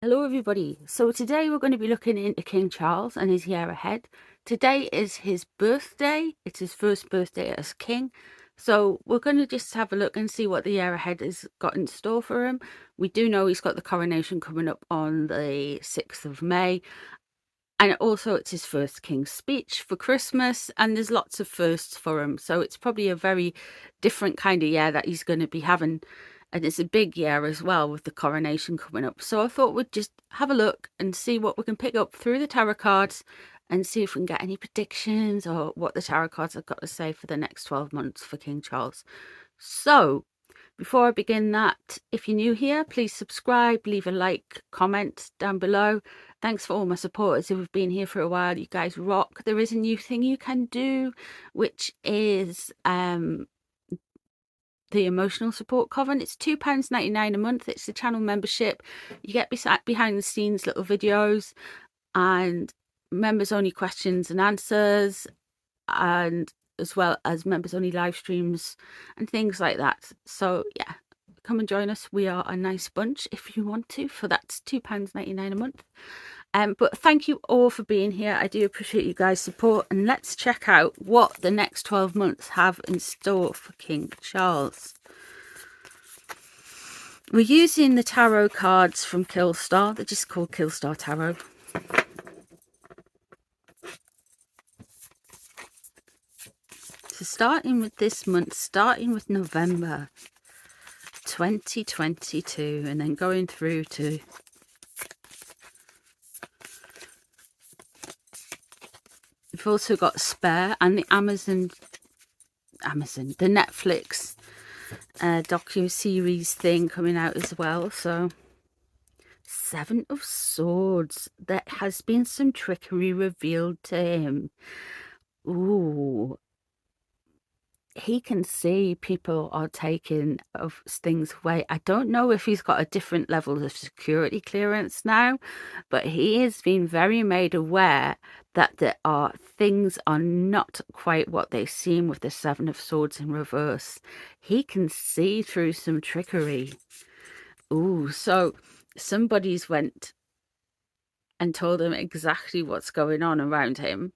Hello everybody. So today we're going to be looking into King Charles and his year ahead. Today is his birthday. It's his first birthday as king. So we're going to just have a look and see what the year ahead has got in store for him. We do know he's got the coronation coming up on the 6th of May. And also it's his first King's Speech for Christmas, and there's lots of firsts for him. So it's probably a very different kind of year that he's going to be having. And it's a big year as well with the coronation coming up. So I thought we'd just have a look and see what we can pick up through the tarot cards and see if we can get any predictions or what the tarot cards have got to say for the next 12 months for King Charles. So before I begin that, if you're new here, please subscribe, leave a like, comment down below. Thanks for all my supporters who have been here for a while. You guys rock. There is a new thing you can do, which is the emotional support coven. It's £2.99 a month. It's the channel membership. You get behind the scenes little videos and members only questions and answers, and as well as members only live streams and things like that. So yeah, come and join us. We are a nice bunch if you want to, for that's £2.99 a month. But thank you all for being here. I do appreciate you guys' support, and let's check out what the next 12 months have in store for King Charles. We're using the tarot cards from Killstar. They're just called Killstar Tarot. So starting with this month, starting with November 2022, and then going through to we've also got Spare and the Amazon, the Netflix docu-series thing coming out as well. So Seven of Swords. There has been some trickery revealed to him. Ooh. He can see people are taking of things away. I don't know if he's got a different level of security clearance now, but he has been very made aware that there are things are not quite what they seem with the Seven of Swords in reverse. He can see through some trickery. Ooh, so somebody's went and told him exactly what's going on around him,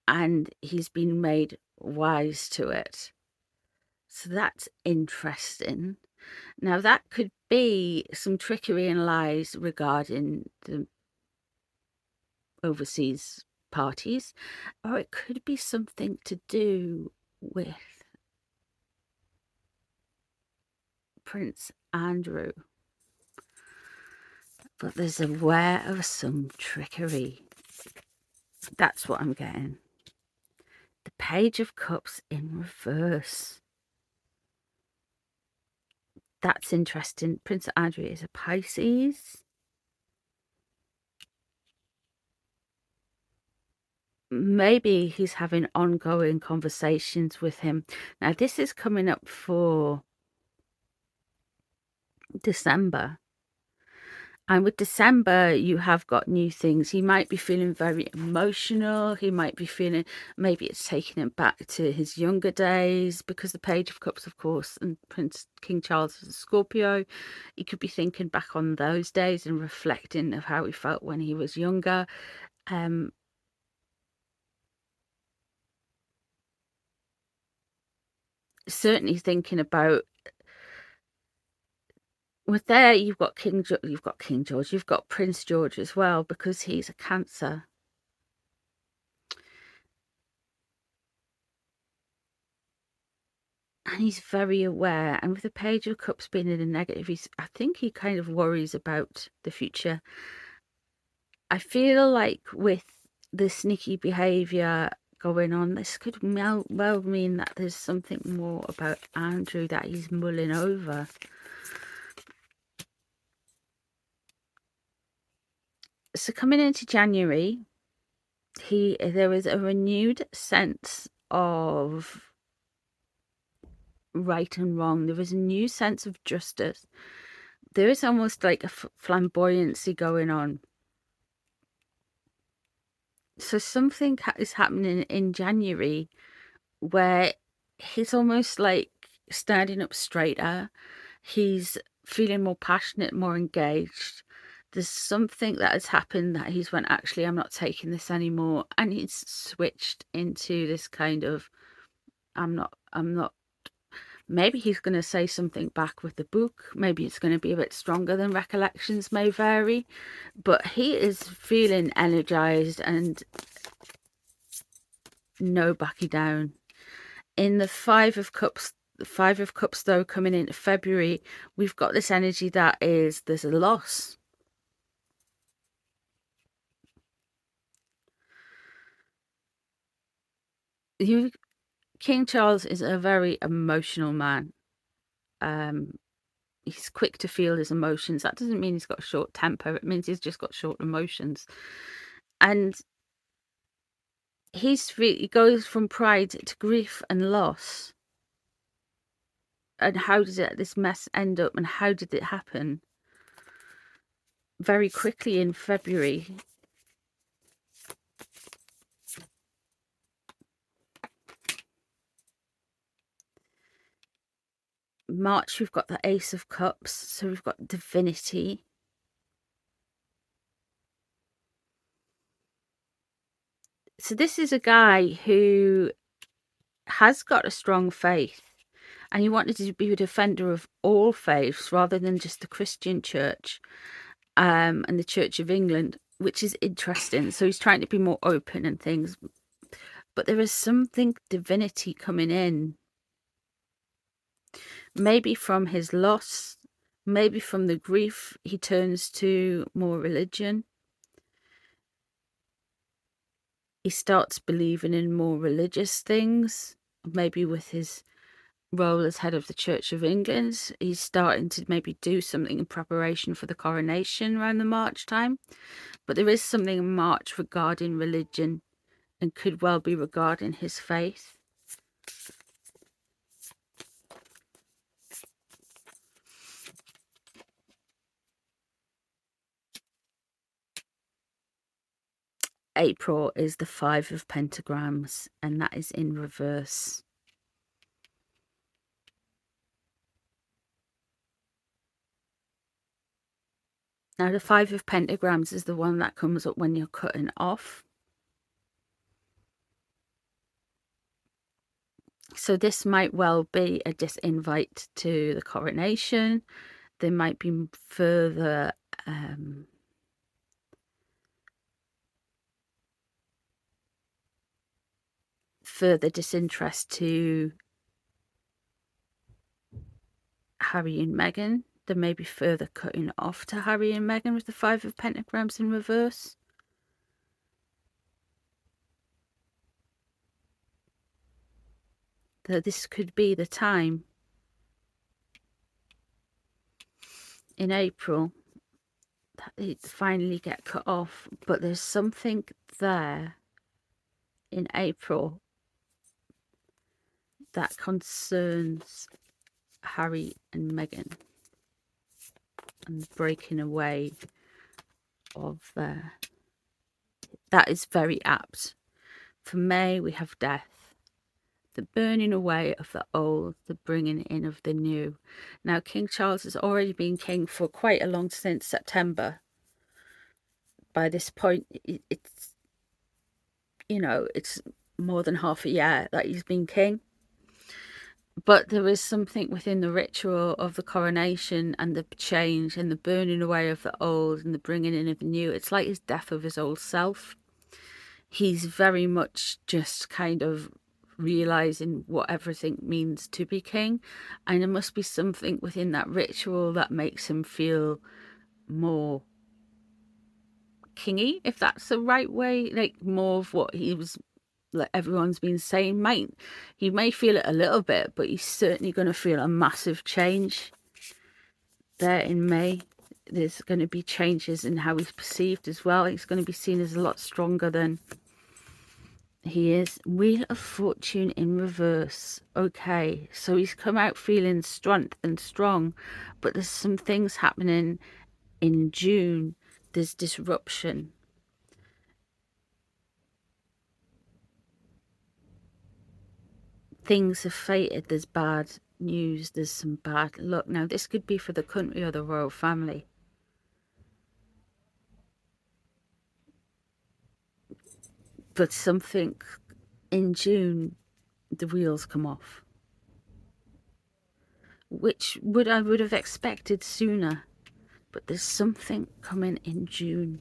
and he's been made wise to it. So that's interesting. Now that could be some trickery and lies regarding the overseas parties, or it could be something to do with Prince Andrew. But there's aware of some trickery. That's what I'm getting. The Page of Cups in reverse. That's interesting. Prince Andrew is a Pisces. Maybe he's having ongoing conversations with him. Now, this is coming up for December. And with December, you have got new things. He might be feeling very emotional. He might be feeling, maybe it's taking him back to his younger days, because the Page of Cups, of course, and King Charles is a Scorpio. He could be thinking back on those days and reflecting of how he felt when he was younger. Certainly thinking about, with there you've got King George, you've got Prince George as well, because he's a Cancer. And he's very aware. And with the Page of Cups being in a negative, I think he kind of worries about the future. I feel like with the sneaky behaviour going on, this could well mean that there's something more about Andrew that he's mulling over. So coming into January, there is a renewed sense of right and wrong. There is a new sense of justice. There is almost like a flamboyancy going on. So something is happening in January where he's almost like standing up straighter. He's feeling more passionate, more engaged. There's something that has happened that he's went, actually, I'm not taking this anymore. And he's switched into this kind of, I'm not. Maybe he's going to say something back with the book. Maybe it's going to be a bit stronger than recollections, may vary. But he is feeling energized and no backing down. In the Five of Cups, though, coming into February, we've got this energy that is, there's a loss. King Charles is a very emotional man. He's quick to feel his emotions. That doesn't mean he's got a short temper. It means he's just got short emotions. And he goes from pride to grief and loss. And how did this mess end up, and how did it happen? Very quickly in February, March, we've got the Ace of Cups, so we've got divinity. So this is a guy who has got a strong faith, and he wanted to be a defender of all faiths rather than just the Christian church and the Church of England, which is interesting. So he's trying to be more open and things, but there is something divinity coming in. Maybe from his loss, maybe from the grief, he turns to more religion. He starts believing in more religious things, maybe with his role as head of the Church of England. He's starting to maybe do something in preparation for the coronation around the March time. But there is something in March regarding religion, and could well be regarding his faith. April is the Five of Pentagrams, and that is in reverse. Now, the Five of Pentagrams is the one that comes up when you're cutting off. So this might well be a disinvite to the coronation. There might be further disinterest to Harry and Meghan. There may be further cutting off to Harry and Meghan with the Five of Pentagrams in reverse. That this could be the time in April that it finally get cut off. But there's something there in April that concerns Harry and Meghan and breaking away of their... That is very apt. For May, we have death, the burning away of the old, the bringing in of the new. Now, King Charles has already been king for quite a long, since September. By this point, it's, you know, it's more than half a year that he's been king. But there is something within the ritual of the coronation and the change and the burning away of the old and the bringing in of the new. It's like his death of his old self. He's very much just kind of realizing what everything means to be king. And there must be something within that ritual that makes him feel more kingy, if that's the right way, like more of what he was, like everyone's been saying. He may feel it a little bit, but he's certainly going to feel a massive change there in May. There's going to be changes in how he's perceived as well. He's going to be seen as a lot stronger than he is. Wheel of Fortune in reverse. Okay, so he's come out feeling strength and strong, but there's some things happening in June. There's disruption. Things have fated. There's bad news. There's some bad luck. Now, this could be for the country or the royal family. but something in June, the wheels come off, which I would have expected sooner, but there's something coming in June.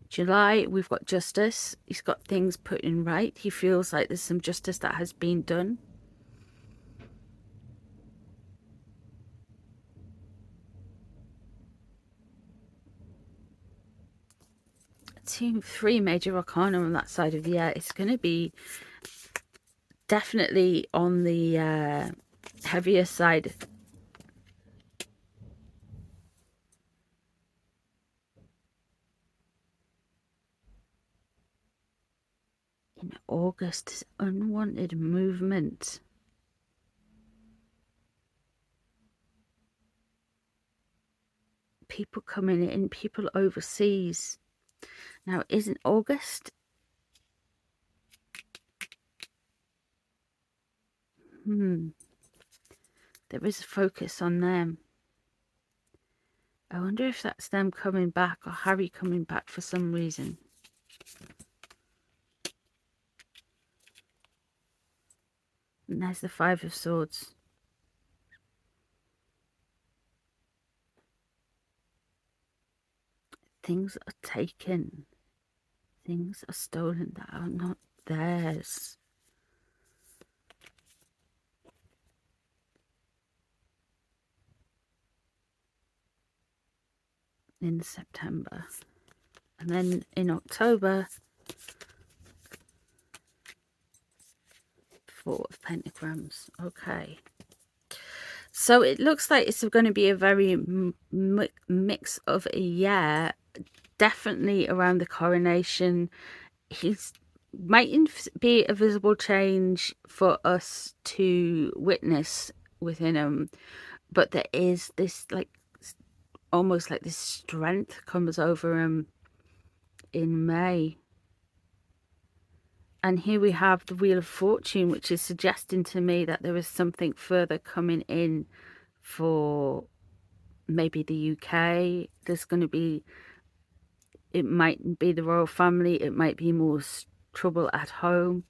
July, we've got justice. He's got things put in right. He feels like there's some justice that has been done. Three major arcana on that side of the year. It's going to be definitely on the heavier side. In August, unwanted movement. People coming in, people overseas. Now, isn't August? There is a focus on them. I wonder if that's them coming back or Harry coming back for some reason. And there's the Five of Swords. Things are taken. Things are stolen that are not theirs. In September. And then in October, Four of Pentagrams. Okay. So it looks like it's going to be a very mix of a year. Definitely around the coronation. He's mightn't be a visible change for us to witness within him, but there is this like almost like this strength comes over him in May. And here we have the Wheel of Fortune, which is suggesting to me that there is something further coming in for maybe the UK. There's going to be, it might be the royal family, it might be more trouble at home.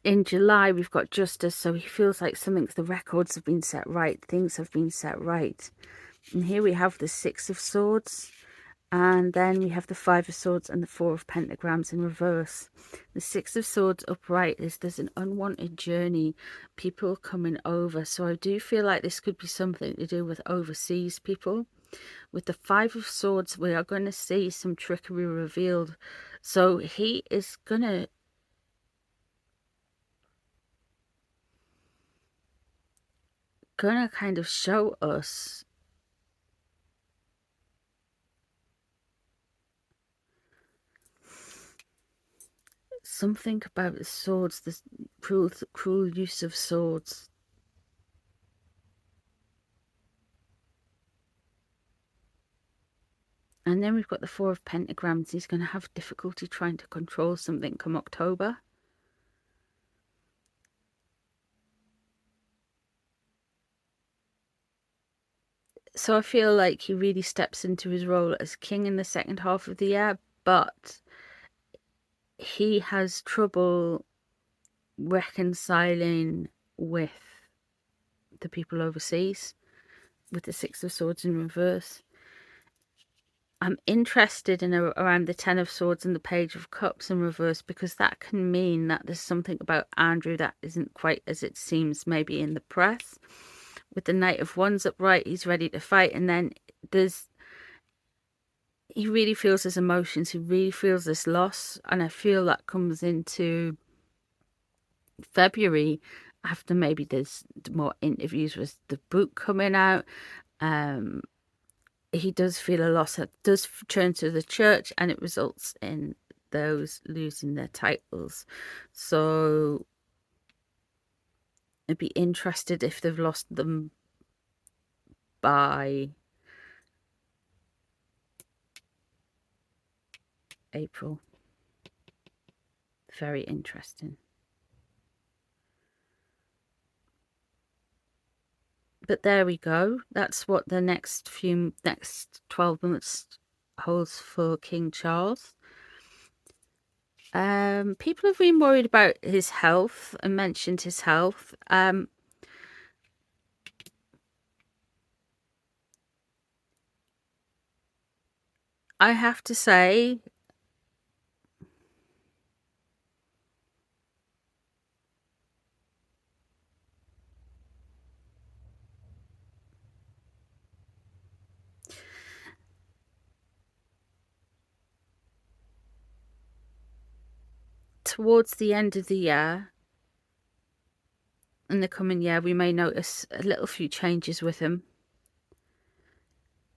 In July, we've got justice, so he feels like the records have been set right, things have been set right. And here we have the Six of Swords, and then we have the Five of Swords and the Four of Pentagrams in reverse. The Six of Swords upright is there's an unwanted journey, people coming over. So I do feel like this could be something to do with overseas people. With the Five of Swords, we are going to see some trickery revealed. So he is gonna kind of show us something about the swords, this cruel use of swords. And then we've got the Four of Pentagrams. He's going to have difficulty trying to control something come October. So I feel like he really steps into his role as king in the second half of the year, but he has trouble reconciling with the people overseas with the Six of Swords in reverse. I'm interested in around the Ten of Swords and the Page of Cups in reverse, because that can mean that there's something about Andrew that isn't quite as it seems maybe in the press. With the Knight of Wands upright, he's ready to fight, and then he really feels his emotions, he really feels this loss, and I feel that comes into February after maybe there's more interviews with the book coming out. He does feel a loss that does turn to the church, and it results in those losing their titles. So I'd be interested if they've lost them by April. Very interesting. But there we go. That's what the next 12 months holds for King Charles. People have been worried about his health and mentioned his health. I have to say, towards the end of the year, in the coming year, we may notice a little few changes with him.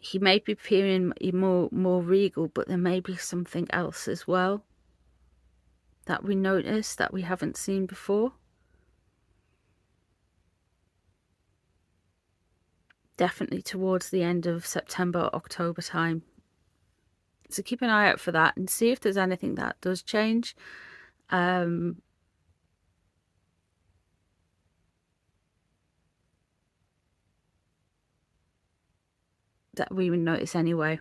He may be appearing more regal, but there may be something else as well that we notice that we haven't seen before. Definitely towards the end of September, October time. So keep an eye out for that and see if there's anything that does change. That we would notice anyway.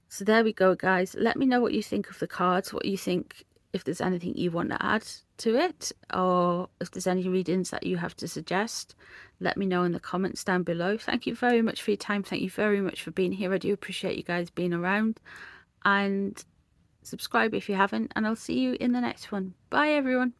So there we go, guys. Let me know what you think of the cards, what you think, if there's anything you want to add to it, or if there's any readings that you have to suggest. Let me know in the comments down below. Thank you very much for your time. Thank you very much for being here. I do appreciate you guys being around, and subscribe if you haven't, and I'll see you in the next one. Bye everyone.